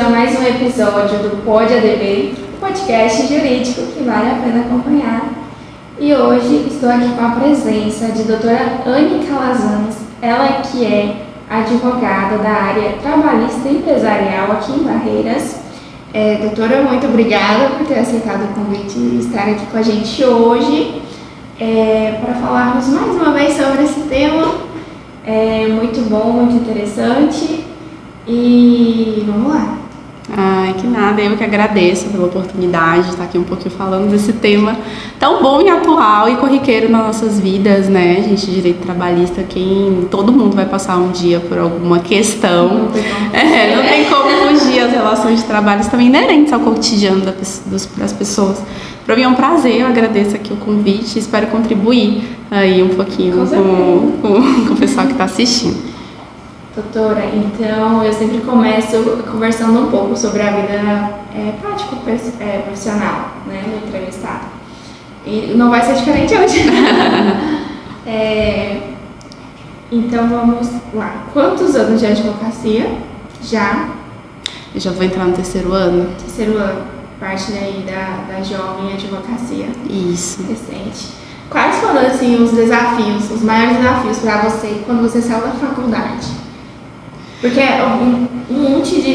a mais um episódio do Pod ADB, o podcast jurídico que vale a pena acompanhar. E hoje estou aqui com a presença de doutora Anne Calazans, ela que é advogada da área trabalhista e empresarial aqui em Barreiras. Doutora, muito obrigada por ter aceitado o convite e estar aqui com a gente hoje para falarmos mais uma vez sobre esse tema. Muito bom, muito interessante. E vamos lá. Ai, que nada, eu que agradeço pela oportunidade de estar aqui um pouquinho falando desse tema tão bom e atual e corriqueiro nas nossas vidas, né? Gente, direito trabalhista, todo mundo vai passar um dia por alguma questão. Não tem como fugir. As relações de trabalho também inerentes ao cotidiano das pessoas. Para mim é um prazer, eu agradeço aqui o convite e espero contribuir aí um pouquinho com o pessoal que está assistindo. Doutora, então eu sempre começo conversando um pouco sobre a vida profissional, né, do entrevistado. E não vai ser diferente hoje. Então vamos lá. Quantos anos de advocacia? Eu já vou entrar no terceiro ano. Terceiro ano, parte daí da jovem advocacia. Isso. Recente. Quais foram assim, os maiores desafios para você quando você saiu da faculdade? Porque um monte de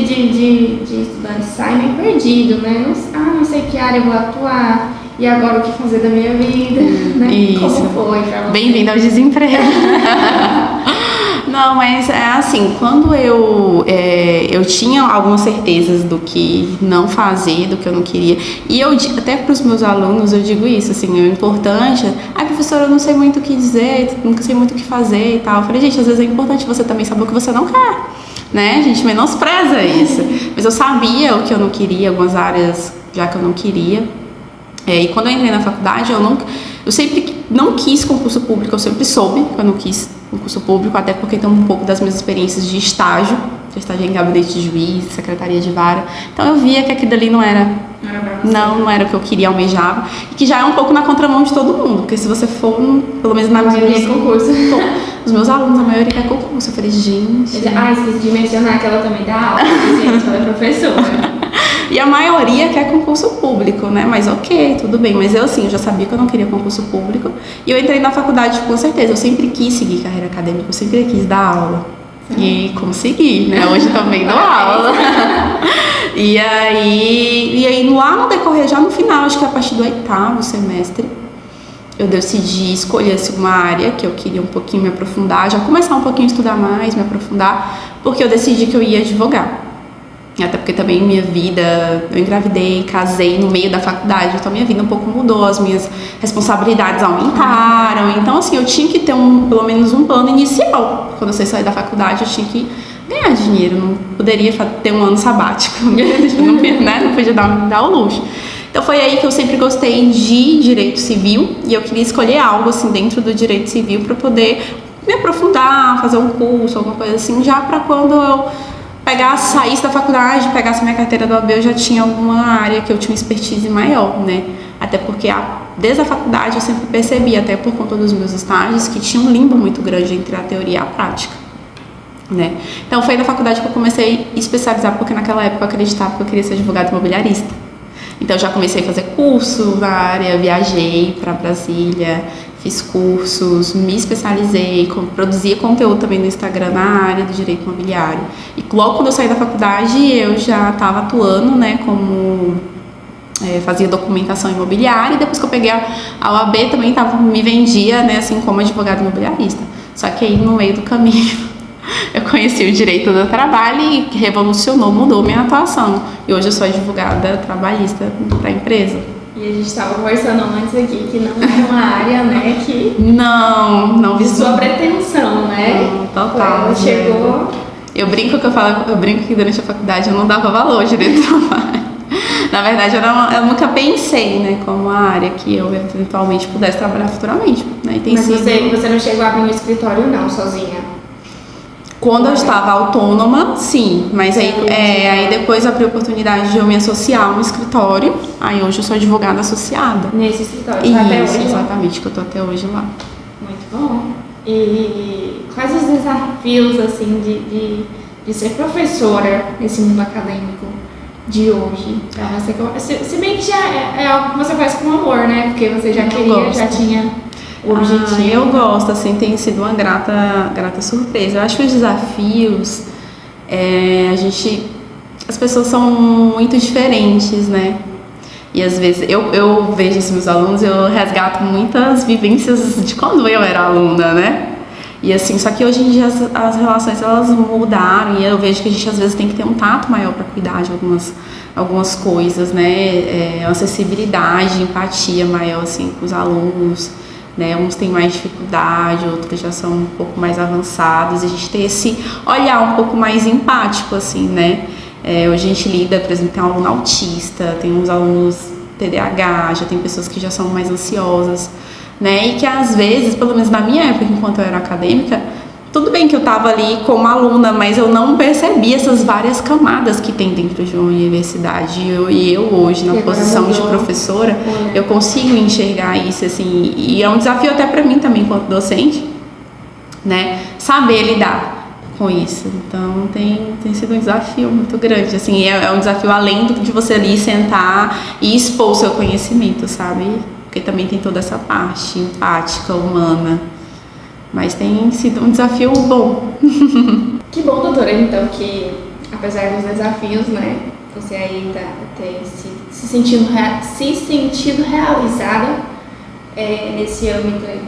estudantes saem meio perdido, né? Não sei que área eu vou atuar, e agora o que fazer da minha vida, né? Isso. Como foi pra você? Bem-vindo ao desemprego. Não, mas é assim, quando eu tinha algumas certezas do que não fazer, do que eu não queria, e até para os meus alunos eu digo isso, assim, o importante, professora, eu não sei muito o que dizer, nunca sei muito o que fazer e tal. Eu falei, gente, às vezes é importante você também saber o que você não quer, né? A gente menospreza isso. Mas eu sabia o que eu não queria, algumas áreas já que eu não queria. E quando eu entrei na faculdade, eu sempre não quis concurso público, eu sempre soube que eu não quis concurso público, até porque tem um pouco das minhas experiências de estágio. Eu estagiei em gabinete de juiz, secretaria de vara. Então eu via que aquilo dali não era o que eu queria, almejava. E que já é um pouco na contramão de todo mundo. Porque se você for, pelo menos na maioria concurso. Os meus alunos, a maioria quer concurso. Eu falei, gente... esqueci de mencionar que ela também dá aula. Gente, ela é professora. E a maioria quer concurso público, né? Mas ok, tudo bem. Mas eu já sabia que eu não queria concurso público. E eu entrei na faculdade com certeza. Eu sempre quis seguir carreira acadêmica. Eu sempre quis dar aula. E consegui, né? Hoje também dou aula. E aí lá no decorrer, já no final, acho que a partir do 8º semestre, eu decidi escolher uma área que eu queria um pouquinho me aprofundar, já começar um pouquinho a estudar mais, me aprofundar, porque eu decidi que eu ia advogar. Até porque também minha vida, eu engravidei, casei no meio da faculdade, então minha vida um pouco mudou, as minhas responsabilidades aumentaram, então assim, eu tinha que ter pelo menos um plano inicial. Quando eu saí da faculdade, eu tinha que ganhar dinheiro, não poderia ter um ano sabático, não podia dar o luxo. Então foi aí que eu sempre gostei de direito civil, e eu queria escolher algo assim dentro do direito civil para poder me aprofundar, fazer um curso, alguma coisa assim, já para quando eu saísse da faculdade, pegasse minha carteira do AB, eu já tinha alguma área que eu tinha uma expertise maior, né? Até porque desde a faculdade eu sempre percebi, até por conta dos meus estágios, que tinha um limbo muito grande entre a teoria e a prática, né? Então foi na faculdade que eu comecei a especializar, porque naquela época eu acreditava que eu queria ser advogada imobiliarista. Então já comecei a fazer curso na área, viajei para Brasília, fiz cursos, me especializei, produzia conteúdo também no Instagram na área do direito imobiliário. E logo quando eu saí da faculdade, eu já estava atuando, né, fazia documentação imobiliária, e depois que eu peguei a OAB também me vendia, né, assim como advogada imobiliarista. Só que aí no meio do caminho eu conheci o direito do trabalho e revolucionou, mudou minha atuação. E hoje eu sou advogada trabalhista para a empresa. E a gente estava conversando antes aqui que não é uma área, né, que... Não de sua pretensão, né? Não, total. Ela chegou... Eu brinco que durante a faculdade eu não dava valor ao direito do trabalho. Na verdade, eu nunca pensei, né, como uma área que eu eventualmente pudesse trabalhar futuramente, né? Mas você não chegou a abrir um escritório não, sozinha? Quando eu estava autônoma, sim, mas aí depois abri a oportunidade de eu me associar a um escritório, aí hoje eu sou advogada associada. Nesse escritório? Isso, até hoje, exatamente, que eu tô até hoje lá. Muito bom. E quais os desafios, assim, de ser professora nesse mundo acadêmico? de hoje pra você? Se bem que já é algo que você faz com amor, né? Porque você já queria, já tinha o objetivo. Eu gosto, assim, tem sido uma grata surpresa. Eu acho que os desafios, as pessoas são muito diferentes, né? E às vezes eu vejo assim, meus alunos, eu resgato muitas vivências de quando eu era aluna, né? E assim, só que hoje em dia as relações elas mudaram e eu vejo que a gente às vezes tem que ter um tato maior para cuidar de algumas coisas, né? Uma acessibilidade, empatia maior assim com os alunos, né? Uns têm mais dificuldade, outros já são um pouco mais avançados. A gente tem esse olhar um pouco mais empático, assim, né? Hoje a gente lida, por exemplo, tem um aluno autista, tem uns alunos TDAH, já tem pessoas que já são mais ansiosas, né? E que às vezes, pelo menos na minha época, enquanto eu era acadêmica, tudo bem que eu estava ali como aluna, mas eu não percebia essas várias camadas que tem dentro de uma universidade. E eu hoje, na posição de professora, eu consigo enxergar isso, assim, e é um desafio até para mim também, enquanto docente, né? Saber lidar com isso. Então tem sido um desafio muito grande, assim, é um desafio além de você ali sentar e expor o seu conhecimento, sabe? Porque também tem toda essa parte empática, humana, mas tem sido um desafio bom. Que bom, doutora, então, que apesar dos desafios, né, você aí ter se sentido realizada nesse âmbito aí.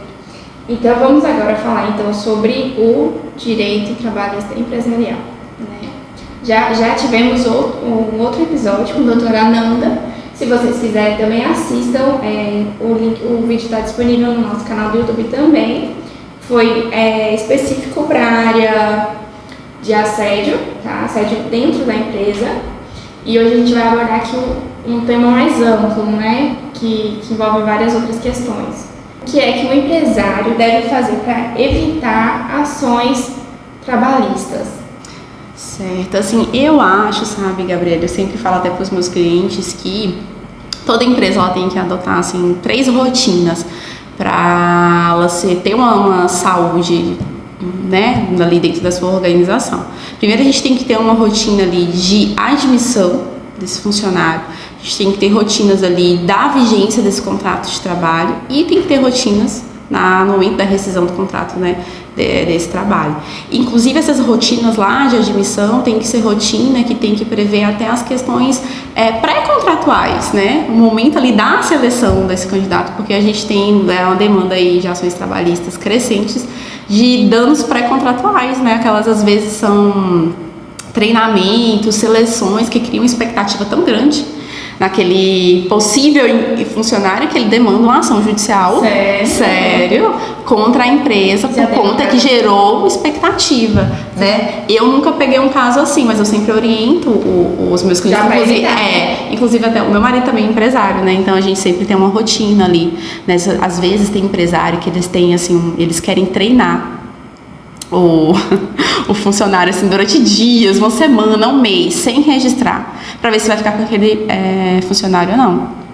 Então vamos agora falar então sobre o direito trabalhista empresarial, né? Já tivemos um outro episódio com a doutora Ananda. Se vocês quiserem também assistam, o vídeo está disponível no nosso canal do YouTube também. Foi específico para a área de assédio, tá? Assédio dentro da empresa. E hoje a gente vai abordar aqui um tema mais amplo, né? Que envolve várias outras questões. O que é que o empresário deve fazer para evitar ações trabalhistas? Certo, assim, eu acho, sabe, Gabriela, eu sempre falo até para os meus clientes que toda empresa ela tem que adotar, assim, 3 rotinas para ela ter uma saúde, né, ali dentro da sua organização. Primeiro a gente tem que ter uma rotina ali de admissão desse funcionário, a gente tem que ter rotinas ali da vigência desse contrato de trabalho e tem que ter rotinas no momento da rescisão do contrato, né, desse trabalho. Inclusive essas rotinas lá de admissão tem que ser rotina que tem que prever até as questões pré-contratuais, né, o momento ali da seleção desse candidato, porque a gente tem uma demanda aí de ações trabalhistas crescentes de danos pré-contratuais, né, aquelas às vezes são treinamentos, seleções que criam uma expectativa tão grande naquele possível funcionário que ele demanda uma ação judicial sério contra a empresa por conta que gerou expectativa, né? Eu nunca peguei um caso assim, mas eu sempre oriento os meus clientes, inclusive até o meu marido também é empresário, né? Então a gente sempre tem uma rotina ali, né? Às vezes tem empresário que eles têm assim, eles querem treinar o funcionário assim, durante dias, uma semana, um mês, sem registrar, para ver se vai ficar com aquele funcionário ou não.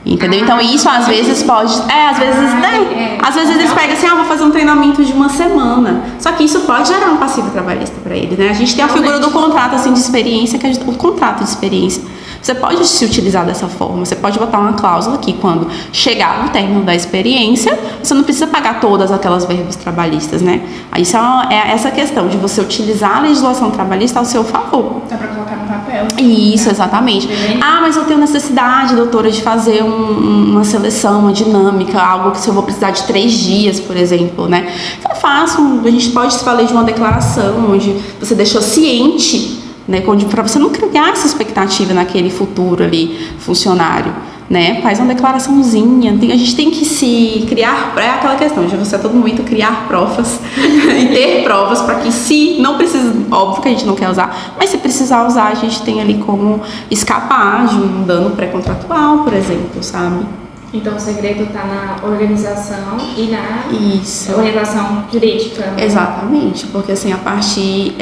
Entendeu? Então isso às vezes pode, às vezes eles pegam assim, vou fazer um treinamento de uma semana. Só que isso pode gerar um passivo trabalhista para ele, né? A gente tem a figura do contrato assim de experiência, que é o contrato de experiência. Você pode se utilizar dessa forma, você pode botar uma cláusula que quando chegar no término da experiência, você não precisa pagar todas aquelas verbas trabalhistas, né? Aí isso é essa questão de você utilizar a legislação trabalhista ao seu favor. Dá para colocar no papel. Isso, exatamente. Mas eu tenho necessidade, doutora, de fazer uma seleção, uma dinâmica, algo que se eu vou precisar de 3 dias, por exemplo, né? Então eu faço, a gente pode se falar de uma declaração onde você deixou ciente, né, para você não criar essa expectativa naquele futuro ali funcionário, né? Faz uma declaraçãozinha. A gente tem que se criar, aquela questão de você a todo momento criar provas e ter provas para que se não precisa, óbvio que a gente não quer usar, mas se precisar usar, a gente tem ali como escapar de um dano pré-contratual, por exemplo, sabe? Então o segredo está na organização e na Isso. organização jurídica. Né? Exatamente, porque assim, a partir,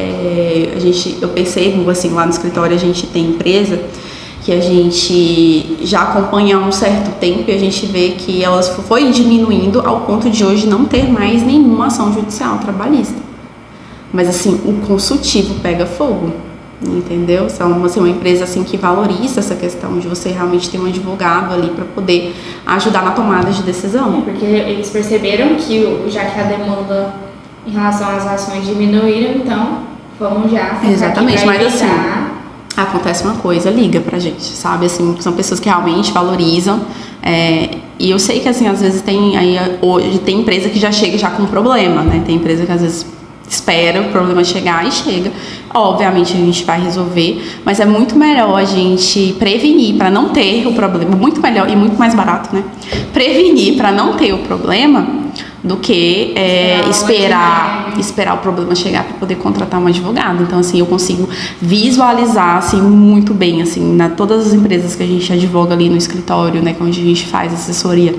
eu percebo assim, lá no escritório a gente tem empresa que a gente já acompanha há um certo tempo e a gente vê que elas foi diminuindo ao ponto de hoje não ter mais nenhuma ação judicial trabalhista. Mas assim, o consultivo pega fogo. entendeu? São assim, uma empresa assim que valoriza essa questão de você realmente ter um advogado ali para poder ajudar na tomada de decisão. Porque eles perceberam que já que a demanda em relação às ações diminuíram, então vamos já focar. Exatamente, aqui pra mas evitar. assim, acontece uma coisa, liga pra gente, sabe? Assim, são pessoas que realmente valorizam. E eu sei que assim, às vezes hoje tem empresa que já chega já com um problema, né? Tem empresa que às vezes espera o problema chegar e chega. Obviamente a gente vai resolver, mas é muito melhor a gente prevenir para não ter o problema, muito melhor e muito mais barato, né? Prevenir para não ter o problema do que esperar o problema chegar para poder contratar um advogado. Então assim, eu consigo visualizar assim muito bem assim todas as empresas que a gente advoga ali no escritório, né, onde a gente faz assessoria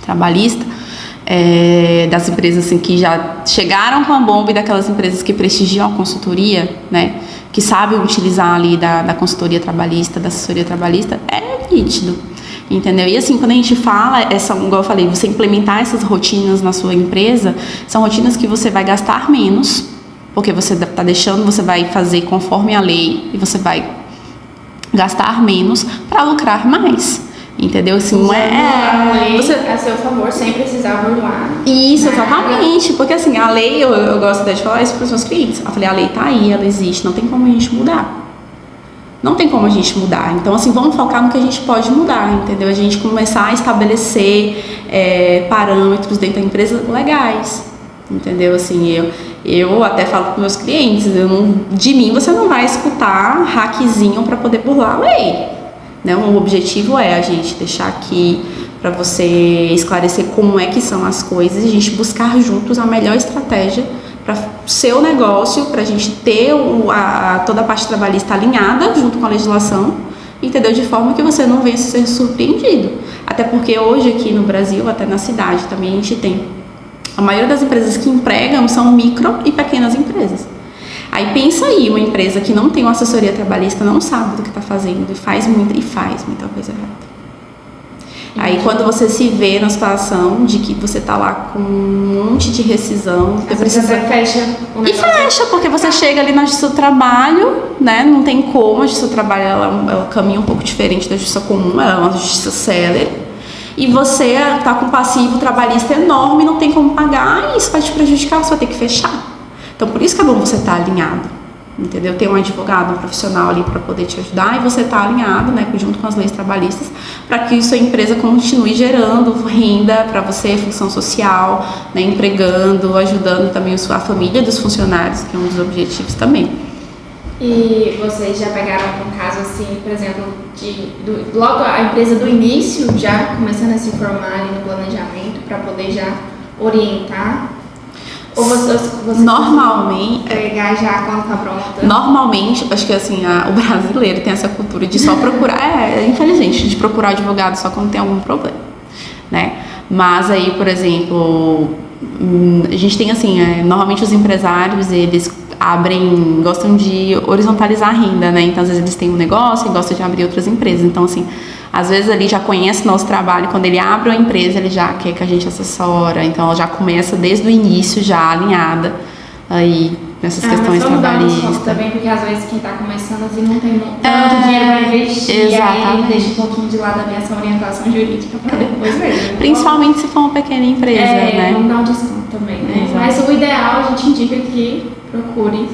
trabalhista. Das empresas assim, que já chegaram com a bomba e daquelas empresas que prestigiam a consultoria, né, que sabem utilizar ali da consultoria trabalhista, da assessoria trabalhista, é nítido, entendeu? E assim, quando a gente fala, igual eu falei, você implementar essas rotinas na sua empresa, são rotinas que você vai gastar menos, porque você está deixando, você vai fazer conforme a lei e você vai gastar menos para lucrar mais. Entendeu? Assim, não a lei a seu favor, sem precisar burlar. Isso, exatamente. Porque assim, a lei, eu gosto de falar isso para os meus clientes. Eu falei, a lei tá aí, ela existe, não tem como a gente mudar. Não tem como a gente mudar. Então, assim, vamos focar no que a gente pode mudar, entendeu? A gente começar a estabelecer parâmetros dentro da empresa legais, entendeu? Assim, eu até falo para meus clientes, de mim você não vai escutar hackzinho para poder burlar a lei. Né? O objetivo é a gente deixar aqui para você esclarecer como é que são as coisas e a gente buscar juntos a melhor estratégia para o seu negócio, para a gente ter toda a parte trabalhista alinhada junto com a legislação, entendeu? De forma que você não venha ser surpreendido. Até porque hoje aqui no Brasil, até na cidade também, a gente tem a maioria das empresas que empregam são micro e pequenas empresas. Aí pensa aí, uma empresa que não tem uma assessoria trabalhista, não sabe do que está fazendo e faz muita coisa errada. Aí quando você se vê na situação de que você tá lá com um monte de rescisão, você precisa fecha e fecha, porque você chega ali na justiça do trabalho, né? Não tem como, a justiça do trabalho ela caminha um pouco diferente da justiça comum, ela é uma justiça célere. E você tá com um passivo trabalhista enorme, não tem como pagar, e isso vai te prejudicar, você vai ter que fechar. Então, por isso que é bom você estar alinhado, entendeu? Ter um advogado, um profissional ali para poder te ajudar e você estar alinhado, né, junto com as leis trabalhistas, para que sua empresa continue gerando renda para você, função social, né, empregando, ajudando também a família dos funcionários, que é um dos objetivos também. E vocês já pegaram um caso assim, por exemplo, logo a empresa do início já começando a se formar ali no planejamento para poder já orientar? Ou você normalmente pegar já quando tá pronta? Normalmente, acho que assim, o brasileiro tem essa cultura de só procurar, infelizmente, de procurar advogado só quando tem algum problema, né? Mas aí, por exemplo, a gente tem assim, normalmente os empresários, eles gostam de horizontalizar a renda, né? Então, às vezes eles têm um negócio e gostam de abrir outras empresas. Então, assim, às vezes ele já conhece o nosso trabalho, quando ele abre uma empresa, ele já quer que a gente assessora, então ela já começa desde o início já alinhada aí nessas questões trabalhistas. Também, porque às vezes quem está começando assim não tem tanto dinheiro para investir, exatamente. Aí ele deixa um pouquinho de lado essa orientação jurídica para depois ver. Principalmente se for uma pequena empresa, né? Vamos dar um desconto também, né? Mas o ideal a gente indica que procure,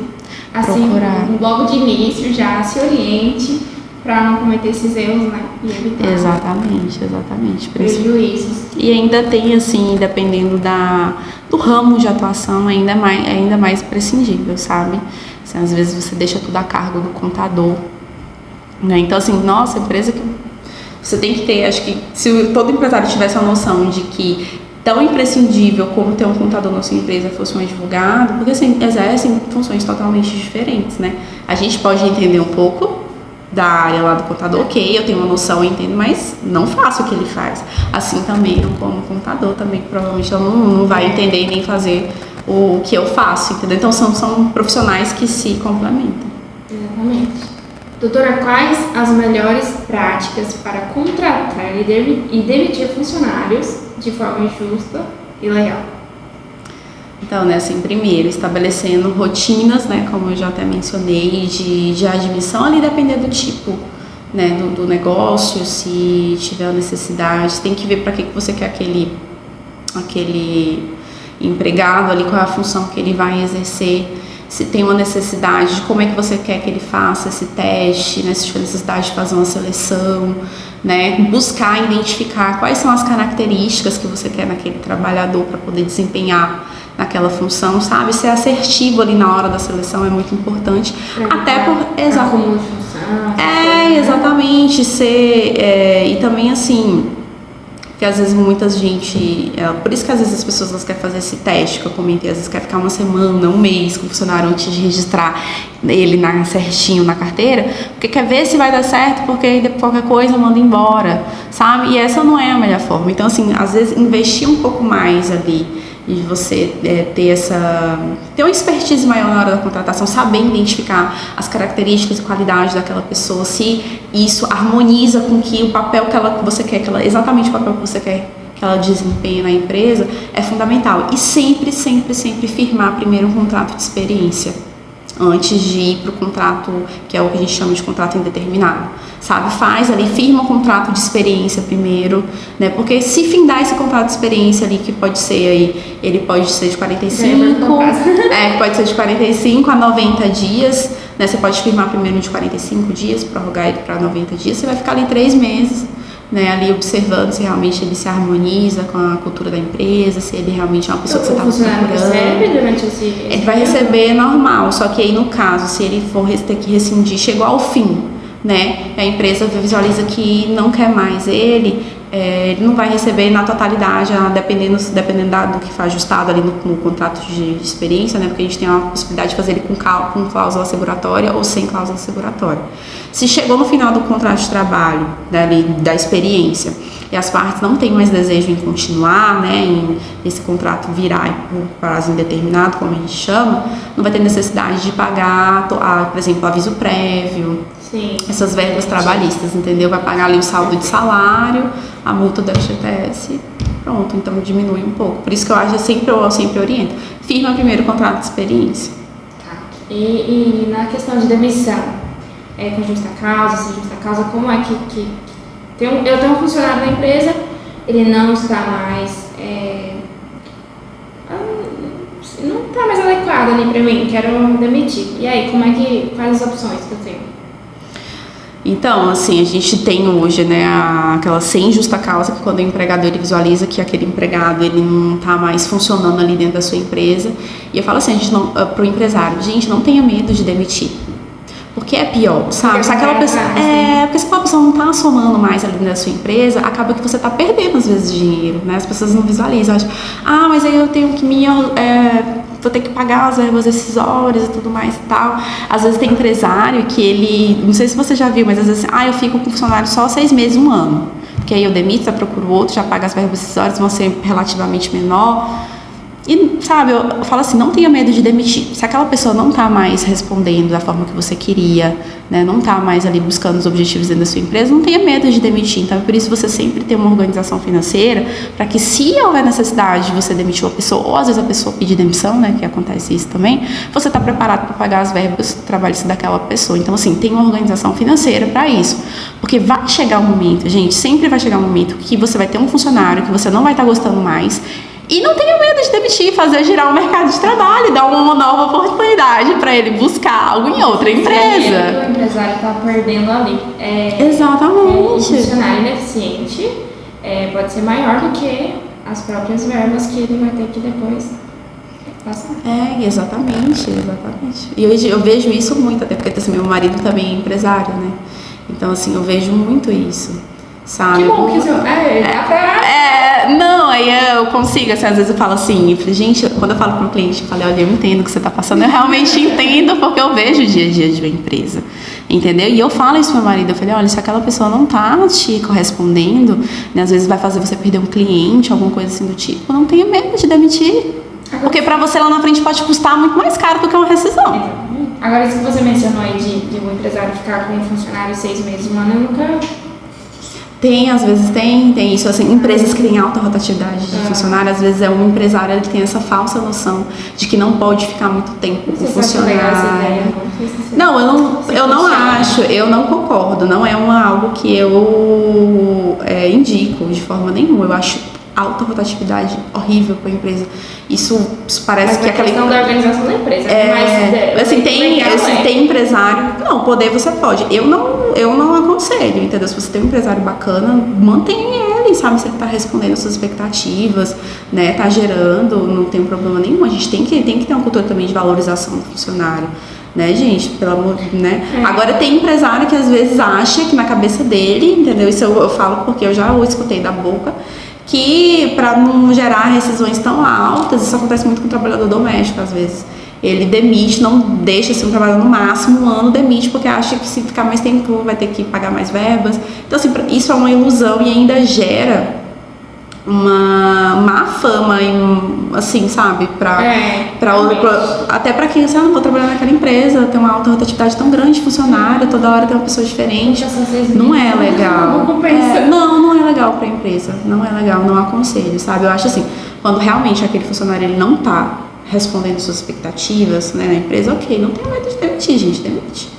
assim, logo de início já se oriente, para não cometer esses erros, né? E evitar. Exatamente. Prejuízos. E ainda tem, assim, dependendo do ramo de atuação, ainda mais prescindível, sabe? Assim, às vezes você deixa tudo a cargo do contador, né? Então, assim, nossa, empresa que você tem que ter, acho que se todo empresário tivesse a noção de que tão imprescindível como ter um contador na sua empresa fosse um advogado, porque assim, exercem funções totalmente diferentes, né? A gente pode entender um pouco da área lá do contador, ok, eu tenho uma noção, eu entendo, mas não faço o que ele faz. Assim também, eu como contador também, provavelmente eu não vai entender nem fazer o que eu faço, entendeu? Então são profissionais que se complementam. Exatamente. Doutora, quais as melhores práticas para contratar e demitir funcionários de forma justa e legal? Então, né, assim, primeiro, estabelecendo rotinas, né, como eu já até mencionei, de admissão, ali depender do tipo, né, do negócio, se tiver necessidade, tem que ver para que você quer aquele empregado ali, qual é a função que ele vai exercer, se tem uma necessidade de como é que você quer que ele faça esse teste, né, se tiver necessidade de fazer uma seleção, né, buscar identificar quais são as características que você quer naquele trabalhador para poder desempenhar naquela função, sabe? Ser assertivo ali na hora da seleção é muito importante. Até por... Exatamente. Exatamente. E também assim, que às vezes muita gente... por isso que às vezes as pessoas elas querem fazer esse teste, que eu comentei, às vezes quer ficar uma semana, um mês com o funcionário antes de registrar ele certinho na carteira, porque quer ver se vai dar certo, porque aí qualquer coisa manda embora, sabe? E essa não é a melhor forma. Então assim, às vezes investir um pouco mais ali, e você ter uma expertise maior na hora da contratação, saber identificar as características e qualidades daquela pessoa, se isso harmoniza com o papel que você quer, exatamente o papel que você quer que ela desempenhe na empresa, é fundamental. E sempre, sempre, sempre firmar primeiro um contrato de experiência, antes de ir para o contrato, que é o que a gente chama de contrato indeterminado, sabe? Faz ali, firma um contrato de experiência primeiro, né? Porque se findar esse contrato de experiência ali, que pode ser aí, ele pode ser de 45, pode ser de 45 a 90 dias, né? Você pode firmar primeiro de 45 dias, prorrogar ele para 90 dias, você vai ficar ali 3 meses, né, ali observando se realmente ele se harmoniza com a cultura da empresa, se ele realmente é uma pessoa que você está procurando. Recebe durante esse ele vai receber normal, só que aí no caso, se ele for ter que rescindir, chegou ao fim, né, a empresa visualiza que não quer mais ele não vai receber na totalidade, dependendo do que for ajustado ali no contrato de experiência, né, porque a gente tem a possibilidade de fazer ele com cláusula seguratória ou sem cláusula seguratória. Se chegou no final do contrato de trabalho, da experiência, e as partes não têm mais desejo em continuar, né, em esse contrato virar por prazo indeterminado, como a gente chama, não vai ter necessidade de pagar, por exemplo, aviso prévio, sim, essas verbas trabalhistas, entendeu? Vai pagar ali o saldo de salário, a multa do FGTS, pronto, então diminui um pouco. Por isso que eu sempre oriento. Firma primeiro o contrato de experiência. Tá. E na questão de demissão, com justa causa, sem justa causa, como é que eu tenho um funcionário na empresa, ele não está mais não está mais adequado ali para mim, quero demitir. E aí, quais as opções que eu tenho? Então, assim, a gente tem hoje, né, aquela sem justa causa, que quando o empregador ele visualiza que aquele empregado ele não está mais funcionando ali dentro da sua empresa, e eu falo assim, pro empresário, gente, não tenha medo de demitir. Porque é pior, sabe? Se aquela pessoa, porque se aquela pessoa não está somando mais ali dentro da sua empresa, acaba que você está perdendo às vezes dinheiro, né? As pessoas não visualizam, acham, mas aí eu tenho que vou ter que pagar as verbas decisórias e tudo mais e tal. Às vezes tem empresário que ele, não sei se você já viu, mas às vezes, eu fico com funcionário só 6 meses, 1 ano. Porque aí eu demito, já procuro outro, já pago as verbas decisórias, vão ser relativamente menor. E, sabe, eu falo assim, não tenha medo de demitir. Se aquela pessoa não está mais respondendo da forma que você queria, né, não está mais ali buscando os objetivos dentro da sua empresa, não tenha medo de demitir. Então, é por isso você sempre ter uma organização financeira, para que se houver necessidade de você demitir uma pessoa, ou às vezes a pessoa pedir demissão, né, que acontece isso também, você está preparado para pagar as verbas trabalhistas daquela pessoa. Então, assim, tem uma organização financeira para isso. Porque vai chegar um momento, gente, sempre vai chegar um momento que você vai ter um funcionário que você não vai estar gostando mais. E não tenha medo de demitir, fazer girar o mercado de trabalho, dar uma nova oportunidade para ele buscar algo em outra empresa. O empresário está perdendo ali. Exatamente. O funcionário ineficiente pode ser maior do que as próprias verbas que ele vai ter que depois passar. Exatamente. E hoje eu vejo isso muito, até porque assim, meu marido também é empresário, né? Então, assim, eu vejo muito isso, sabe? Que bom que isso dá pra... Não, aí eu consigo, assim, às vezes eu falo assim, gente, quando eu falo para um cliente, eu falo, olha, eu entendo o que você está passando, eu realmente entendo, porque eu vejo o dia a dia de uma empresa, entendeu? E eu falo isso pro meu marido, eu falei, olha, se aquela pessoa não tá te correspondendo, né, às vezes vai fazer você perder um cliente, alguma coisa assim do tipo, não tenha medo de demitir, porque para você lá na frente pode custar muito mais caro do que uma rescisão. Agora, isso que você mencionou aí de um empresário ficar com um funcionário 6 meses, 1 ano, eu nunca... Tem, às vezes tem isso, assim, empresas que têm alta rotatividade de funcionário, às vezes é um empresário que tem essa falsa noção de que não pode ficar muito tempo com o funcionário. Não, eu não acho, eu não concordo, não é algo que eu indico de forma nenhuma, eu acho alta rotatividade horrível para a empresa. Isso parece mas que é aquela questão da organização da empresa. Assim, tem empresário. Não, poder você pode. Eu não aconselho, entendeu? Se você tem um empresário bacana, mantenha ele, sabe? Se ele está respondendo às suas expectativas, né? Tá gerando, não tem problema nenhum. A gente tem que ter uma cultura também de valorização do funcionário. Né, gente? Pelo amor, né? Agora tem empresário que às vezes acha que na cabeça dele, entendeu? Isso eu falo porque eu já o escutei da boca, que para não gerar rescisões tão altas, isso acontece muito com o trabalhador doméstico às vezes. Ele demite, não deixa assim, um trabalhador no máximo um ano, demite porque acha que se ficar mais tempo vai ter que pagar mais verbas. Então assim, isso é uma ilusão e ainda gera uma má fama, assim, sabe, até pra quem, eu não vou trabalhar naquela empresa, tem uma alta rotatividade tão grande de funcionário, toda hora tem uma pessoa diferente, não é legal. Não é legal pra empresa, não é legal, não aconselho, sabe, eu acho assim, quando realmente aquele funcionário ele não tá respondendo suas expectativas, né, na empresa, ok, não tem medo de demitir, gente, demite,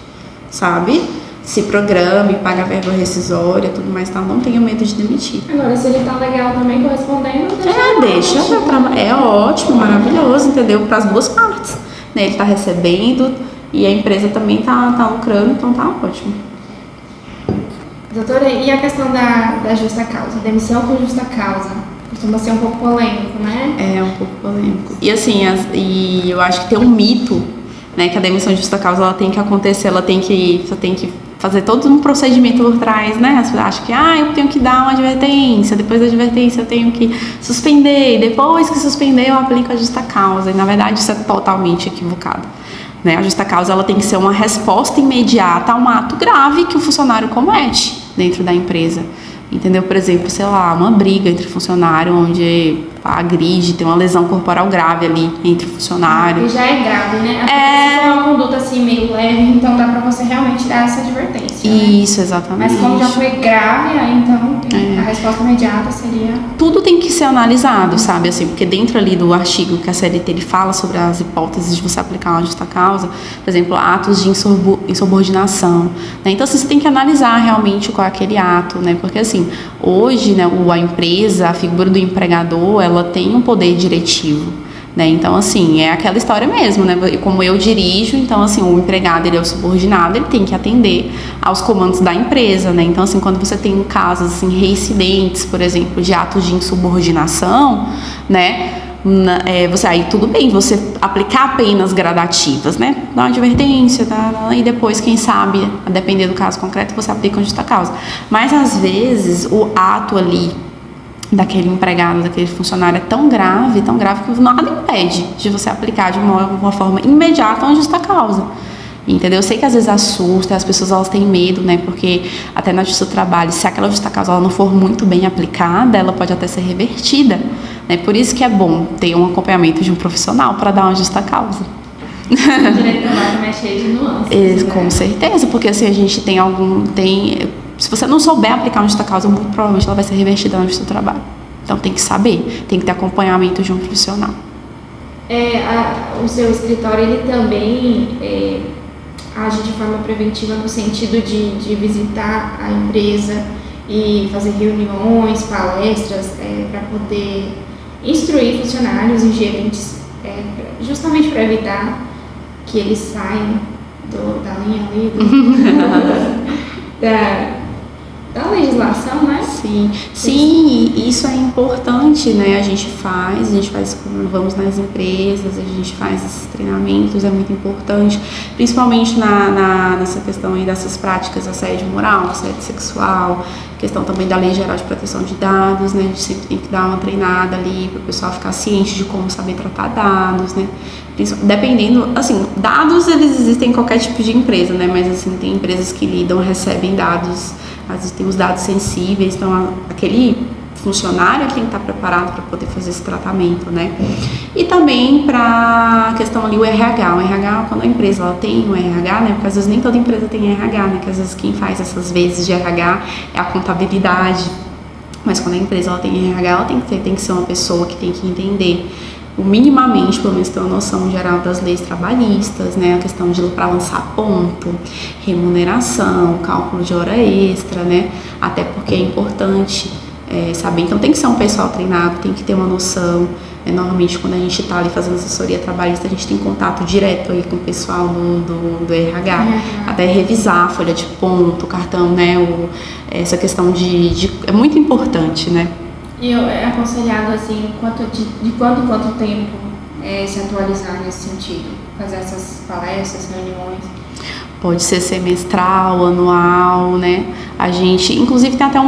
sabe? Se programe, paga a verba rescisória, tudo mais, tá? Não tenha medo de demitir. Agora, se ele tá legal também correspondendo, deixa é ótimo, maravilhoso, entendeu? Para as duas partes, né? Ele tá recebendo e a empresa também tá lucrando, então tá ótimo. Doutora, e a questão da justa causa? Demissão com justa causa? Costuma ser um pouco polêmico, né? É um pouco polêmico. E assim, e eu acho que tem um mito, né? Que a demissão de justa causa ela tem que acontecer, você tem que fazer todo um procedimento por trás, né? As pessoas acham que eu tenho que dar uma advertência, depois da advertência eu tenho que suspender, depois que suspender eu aplico a justa causa. E na verdade isso é totalmente equivocado, né? A justa causa ela tem que ser uma resposta imediata a um ato grave que o funcionário comete dentro da empresa. Entendeu? Por exemplo, sei lá, uma briga entre funcionário onde agride, tem uma lesão corporal grave ali entre o funcionário. E já é grave, né? Se for uma conduta assim meio leve, então dá pra você realmente dar essa advertência. Isso, né? Exatamente. Mas como já foi grave, aí então a resposta imediata seria... Tudo tem que ser analisado, sabe? Assim, porque dentro ali do artigo que a CLT ele fala sobre as hipóteses de você aplicar uma justa causa, por exemplo, atos de insubordinação, né? Então, assim, você tem que analisar realmente qual é aquele ato, né? Porque, assim, hoje, né, a empresa, a figura do empregador, ela tem um poder diretivo, né? Então, assim, é aquela história mesmo, né? Como eu dirijo, então, assim, o empregado, ele é o subordinado, ele tem que atender aos comandos da empresa, né? Então, assim, quando você tem casos, assim, reincidentes, por exemplo, de atos de insubordinação, né? Você aí tudo bem, você aplicar penas gradativas, né? Dá uma advertência, e depois, quem sabe, a depender do caso concreto, você aplica uma justa causa. Mas, às vezes, o ato ali daquele empregado, daquele funcionário é tão grave que nada impede de você aplicar de uma forma imediata uma justa causa. Entendeu? Eu sei que às vezes assusta, as pessoas elas têm medo, né? Porque até na justiça do trabalho, se aquela justa causa ela não for muito bem aplicada, ela pode até ser revertida, né? Por isso que é bom ter um acompanhamento de um profissional para dar uma justa causa. O direito do trabalho é cheio de nuances. Com certeza, porque assim a gente se você não souber aplicar uma justa causa, muito provavelmente ela vai ser revertida na justiça do trabalho. Então tem que saber, tem que ter acompanhamento de um profissional. O seu escritório, ele também age de forma preventiva no sentido de visitar a empresa e fazer reuniões, palestras, para poder instruir funcionários e gerentes, justamente para evitar que eles saiam da linha ali da legislação, né? Sim, isso é importante, né? A gente vamos nas empresas, a gente faz esses treinamentos, é muito importante, principalmente nessa questão aí dessas práticas, assédio moral, assédio sexual, questão também da Lei Geral de Proteção de Dados, né? A gente sempre tem que dar uma treinada ali para o pessoal ficar ciente de como saber tratar dados, né? Dependendo, assim, dados eles existem em qualquer tipo de empresa, né? Mas assim, tem empresas que recebem dados, às vezes tem os dados sensíveis, então aquele funcionário que tem que estar preparado para poder fazer esse tratamento, né? E também para a questão ali, o RH. O RH, quando a empresa ela tem o RH, né? Porque às vezes nem toda empresa tem RH, né? Que às vezes quem faz essas vezes de RH é a contabilidade. Mas quando a empresa ela tem RH, ela tem que ser uma pessoa que tem que entender minimamente, pelo menos ter uma noção geral das leis trabalhistas, né, a questão de para lançar ponto, remuneração, cálculo de hora extra, né, até porque é importante saber, então tem que ser um pessoal treinado, tem que ter uma noção, normalmente quando a gente está ali fazendo assessoria trabalhista, a gente tem contato direto aí com o pessoal do RH, até revisar a folha de ponto, o cartão, né, essa questão é muito importante, né. E é aconselhado, assim, de quanto em quanto tempo se atualizar nesse sentido? Fazer essas palestras, reuniões? Pode ser semestral, anual, né? A gente, inclusive, tem até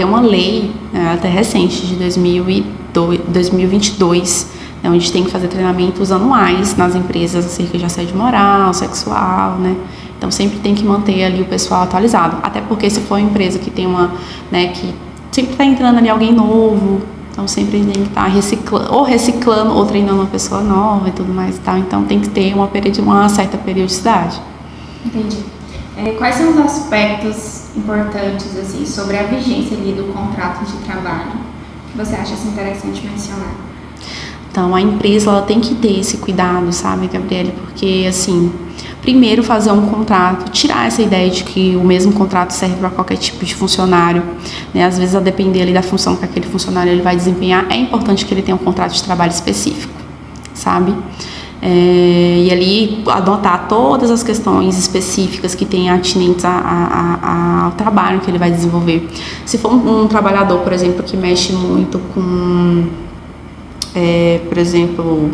uma lei, né, até recente, de 2022, né, onde tem que fazer treinamentos anuais nas empresas acerca de assédio moral, sexual, né? Então, sempre tem que manter ali o pessoal atualizado. Até porque se for uma empresa que tem que sempre está entrando ali alguém novo, então sempre tem que estar reciclando ou treinando uma pessoa nova e tudo mais e tal. Então tem que ter uma certa periodicidade. Entendi. Quais são os aspectos importantes assim, sobre a vigência ali do contrato de trabalho que você acha interessante mencionar? Então a empresa ela tem que ter esse cuidado, sabe, Gabriele? Porque assim, primeiro fazer um contrato, tirar essa ideia de que o mesmo contrato serve para qualquer tipo de funcionário, né? Às vezes a depender ali da função que aquele funcionário ele vai desempenhar, é importante que ele tenha um contrato de trabalho específico, sabe? E ali adotar todas as questões específicas que tem atinentes ao trabalho que ele vai desenvolver. Se for um trabalhador, por exemplo, que mexe muito com por exemplo,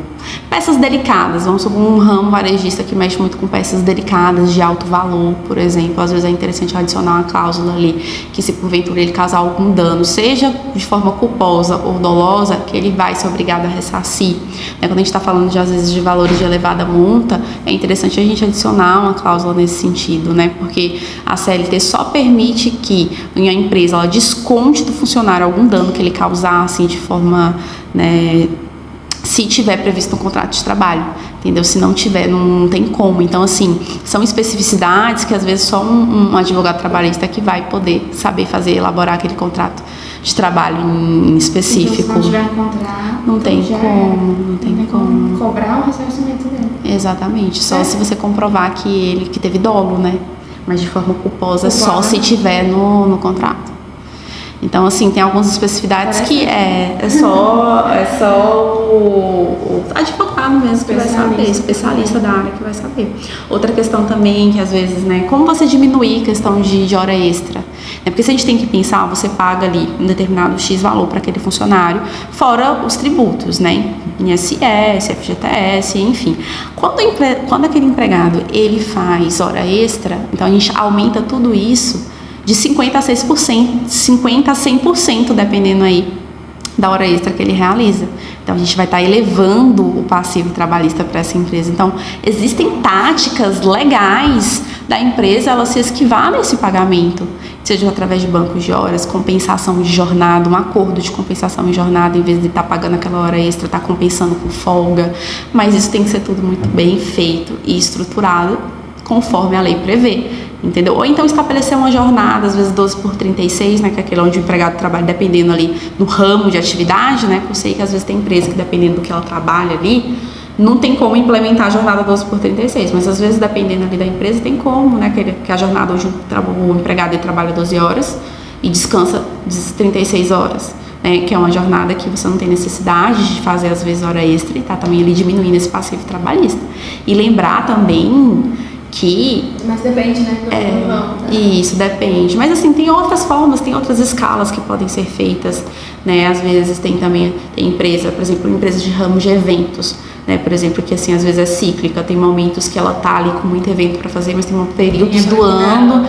peças delicadas, vamos supor um ramo varejista que mexe muito com peças delicadas de alto valor, por exemplo, às vezes é interessante adicionar uma cláusula ali, que se porventura ele causar algum dano, seja de forma culposa ou dolosa, que ele vai ser obrigado a ressarcir. Quando a gente está falando às vezes de valores de elevada monta, é interessante a gente adicionar uma cláusula nesse sentido, né? Porque a CLT só permite que a empresa ela desconte do funcionário algum dano que ele causar, assim, de forma, né, se tiver previsto no contrato de trabalho, entendeu? Se não tiver, não tem como. Então, assim, são especificidades que às vezes só um advogado trabalhista que vai poder saber elaborar aquele contrato de trabalho em específico. Então, se não tiver um contrato, não tem como cobrar o ressarcimento dele. Exatamente, só se você comprovar que teve dolo, né? Mas de forma culposa só se tiver no contrato. Então, assim, tem algumas especificidades que é só o advogado mesmo que vai saber, especialista da área que vai saber. Outra questão também que às vezes, né, como você diminuir a questão de hora extra? Porque se a gente tem que pensar, você paga ali um determinado X valor para aquele funcionário, fora os tributos, né, INSS, FGTS, enfim. Quando aquele empregado, ele faz hora extra, então a gente aumenta tudo isso de 50% a 6%, 50% a 100%, dependendo aí da hora extra que ele realiza. Então, a gente vai estar elevando o passivo trabalhista para essa empresa. Então, existem táticas legais da empresa, ela se esquivar nesse pagamento, seja através de bancos de horas, compensação de jornada, um acordo de compensação de jornada, em vez de estar pagando aquela hora extra, estar compensando com folga. Mas isso tem que ser tudo muito bem feito e estruturado, conforme a lei prevê. Entendeu? Ou então estabelecer uma jornada, às vezes 12/36, né, que é aquele onde o empregado trabalha dependendo ali do ramo de atividade, né, porque eu sei que às vezes tem empresa que dependendo do que ela trabalha ali, não tem como implementar a jornada 12/36, mas às vezes dependendo ali da empresa tem como, né, que a jornada onde o empregado ele trabalha 12 horas e descansa 36 horas. Né, que é uma jornada que você não tem necessidade de fazer às vezes hora extra e tá também ali diminuindo esse passivo trabalhista. E lembrar também Mas depende, né? Do ramo, né? Isso, depende. Mas assim, tem outras formas, tem outras escalas que podem ser feitas, né? Às vezes tem empresa, por exemplo, empresa de ramo de eventos, né? Por exemplo, que assim, às vezes é cíclica, tem momentos que ela tá ali com muito evento para fazer, mas tem períodos do ano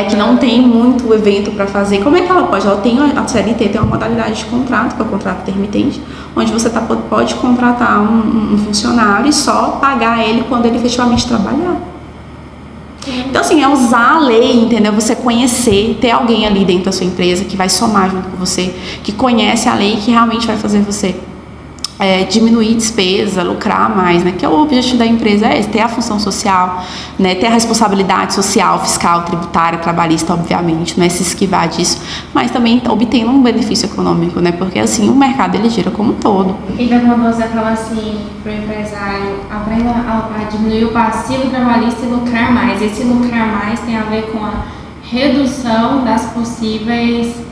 que não tem muito evento para fazer. Como é que ela pode? A CLT tem uma modalidade de contrato, que é o contrato intermitente, onde você pode contratar um funcionário e só pagar ele quando ele efetivamente trabalhar. Então, assim, é usar a lei, entendeu? Você conhecer, ter alguém ali dentro da sua empresa que vai somar junto com você, que conhece a lei e que realmente vai fazer você diminuir despesa, lucrar mais, né? Que é o objetivo da empresa, é esse, ter a função social, né? Ter a responsabilidade social, fiscal, tributária, trabalhista, obviamente, não é se esquivar disso, mas também obtendo um benefício econômico, né? Porque assim, o mercado ele gira como um todo. Então, quando você fala assim para o empresário, aprenda a diminuir o passivo trabalhista e lucrar mais. Esse lucrar mais tem a ver com a redução das possíveis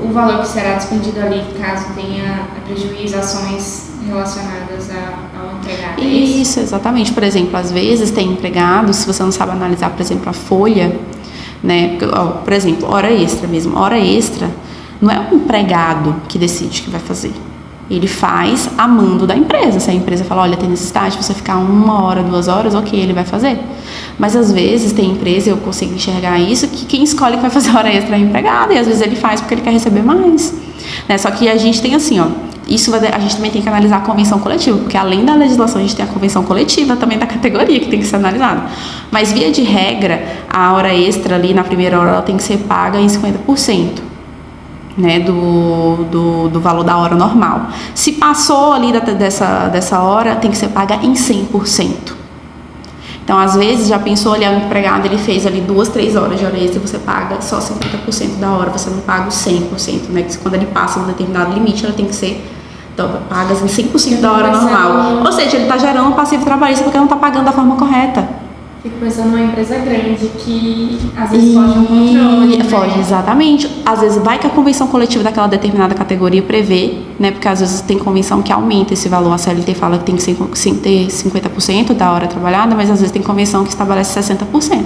o valor que será despendido ali caso tenha prejuízo, ações relacionadas ao empregado. Isso, exatamente. Por exemplo, às vezes tem empregados, se você não sabe analisar, por exemplo, a folha, né? Por exemplo, hora extra mesmo. Hora extra não é o empregado que decide que vai fazer. Ele faz a mando da empresa. Se a empresa fala, olha, tem necessidade de você ficar 1 hora, 2 horas, ok, ele vai fazer. Mas às vezes tem empresa, eu consigo enxergar isso, que quem escolhe que vai fazer hora extra é o empregado, e às vezes ele faz porque ele quer receber mais. Né? Só que a gente tem assim, a gente também tem que analisar a convenção coletiva, porque além da legislação a gente tem a convenção coletiva também da categoria que tem que ser analisada. Mas via de regra, a hora extra ali na primeira hora ela tem que ser paga em 50%. Né, do valor da hora normal. Se passou ali dessa hora, tem que ser paga em 100%. Então, às vezes, já pensou ali, o empregado, ele fez ali 2, 3 horas de hora extra, você paga só 50% da hora, você não paga o 100%, né, que quando ele passa um determinado limite, ela tem que ser pagas em 100% da hora normal. Ou seja, ele está gerando um passivo trabalhista porque não está pagando da forma correta. Fico pensando numa empresa grande que às vezes foge um controle. Foge, exatamente. Às vezes vai que a convenção coletiva daquela determinada categoria prevê, né? Porque às vezes tem convenção que aumenta esse valor. A CLT fala que tem que ter 50% da hora trabalhada, mas às vezes tem convenção que estabelece 60%.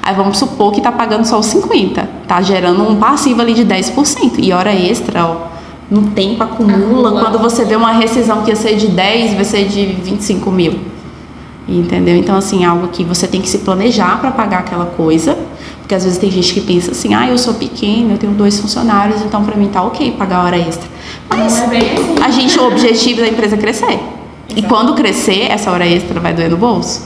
Aí vamos supor que está pagando só os 50%. Está gerando um passivo ali de 10%. E hora extra, no tempo acumula. Quando você vê uma rescisão que ia ser de 10, vai ser de 25 mil. Entendeu? Então, assim, algo que você tem que se planejar para pagar aquela coisa, porque às vezes tem gente que pensa assim, eu sou pequeno, eu tenho 2 funcionários, então para mim tá ok pagar hora extra. Mas o objetivo da empresa é crescer. Exato. E quando crescer, essa hora extra vai doer no bolso.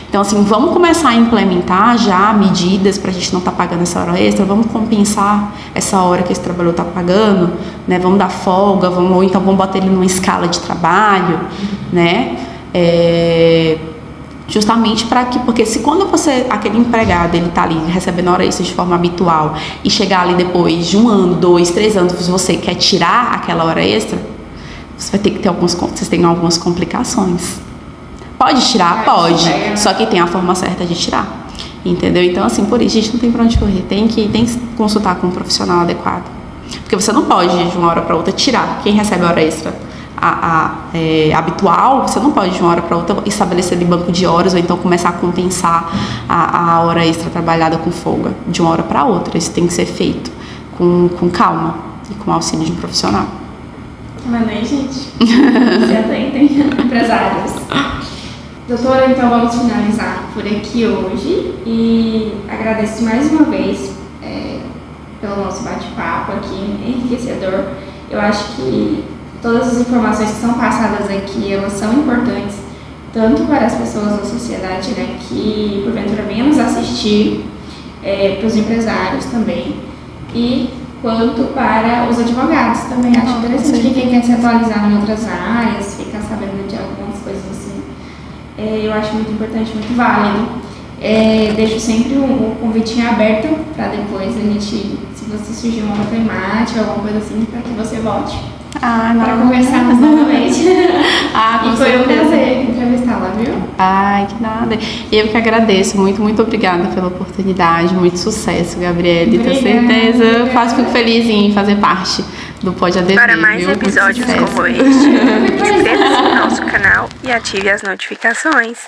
Então, assim, vamos começar a implementar já medidas pra gente não estar pagando essa hora extra, vamos compensar essa hora que esse trabalhador tá pagando, né? Vamos dar folga, ou então vamos botar ele numa escala de trabalho, né? Justamente porque se quando aquele empregado, ele tá ali recebendo hora extra de forma habitual e chegar ali depois de 1 ano, 2, 3 anos, você quer tirar aquela hora extra, você vai ter que ter vocês têm algumas complicações. Pode tirar? Pode, só que tem a forma certa de tirar, entendeu? Então, assim, por isso a gente não tem pra onde correr, tem que consultar com um profissional adequado, porque você não pode de uma hora para outra tirar quem recebe hora extra habitual. Você não pode de uma hora para outra estabelecer ali banco de horas ou então começar a compensar a hora extra trabalhada com folga de uma hora para outra. Isso tem que ser feito com calma e com auxílio de um profissional. Mas nem, gente, se atentem, empresários. Doutora, então vamos finalizar por aqui hoje e agradeço mais uma vez pelo nosso bate-papo aqui, enriquecedor. Eu acho que todas as informações que são passadas aqui, elas são importantes, tanto para as pessoas da sociedade, né, que porventura venham nos assistir, para os empresários também, e quanto para os advogados também. Acho interessante que quem quer se atualizar em outras áreas, ficar sabendo de algumas coisas assim, eu acho muito importante, muito válido. Deixo sempre um convitinho aberto para depois a gente, se você surgir uma outra temática, alguma coisa assim, para que você volte. Para conversarmos novamente. E foi um prazer entrevistá-la, viu? Ai, que nada. Eu que agradeço. Muito, muito obrigada pela oportunidade. Muito sucesso, Gabriele. Tenho certeza. Fico feliz em fazer parte do Pode ADV. Para mais episódios como este, inscreva-se no nosso canal e ative as notificações.